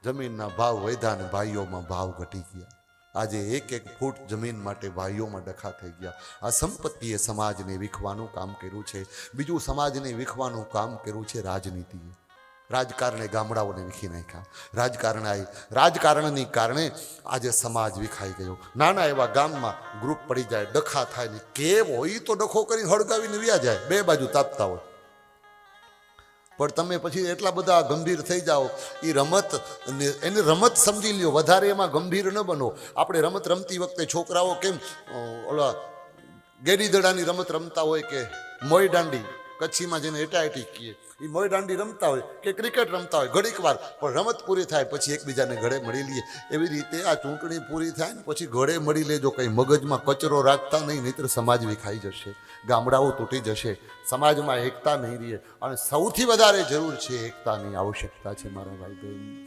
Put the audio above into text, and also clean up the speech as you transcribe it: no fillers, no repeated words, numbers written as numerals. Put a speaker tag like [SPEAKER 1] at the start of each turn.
[SPEAKER 1] જમીનના ભાવ વધ્યા ને ભાઈઓમાં ભાવ ઘટી ગયા. આજે એક એક ફૂટ જમીન માટે ભાઈઓમાં ડખા થઈ ગયા. આ સંપત્તિએ સમાજને વીખવાનું કામ કર્યું છે. બીજું સમાજને વીખવાનું કામ કર્યું છે રાજનીતિએ. રાજકારણે ગામડાઓને વીખી નાખ્યા. રાજકારણની કારણે આજે સમાજ વિખાઈ ગયો. નાના એવા ગામમાં ગ્રુપ પડી જાય, ડખા થાય ને કેવ હોય તો ડખો કરીને હળગાવીને વ્યા જાય, બે બાજુ તાપતા હોય. પણ તમે પછી એટલા બધા ગંભીર થઈ જાઓ. એ રમત, એને રમત સમજી લ્યો, વધારે એમાં ગંભીર ન બનો. આપણે રમત રમતી વખતે છોકરાઓ કેમ ઓલા ગેડી દડાની રમત રમતા હોય કે મોય દાંડી, કચ્છીમાં જેને એટાએટી કહીએ, એ મોય દાંડી રમતા હોય કે ક્રિકેટ રમતા હોય ઘડીક વાર, પણ રમત પૂરી થાય પછી એકબીજાને ગળે મળી લઈએ. એવી રીતે આ ચૂંટણી પૂરી થાય ને પછી ગળે મળી લેજો. કંઈ મગજમાં કચરો રાખતા નહીં, નહીંતર સમાજ વિખાઈ જશે, ગામડાઓ તૂટી જશે, સમાજમાં એકતા નહીં રહે. અને સૌથી વધારે જરૂર છે એકતાની, આવશ્યકતા છે મારા ભાઈ બહેન.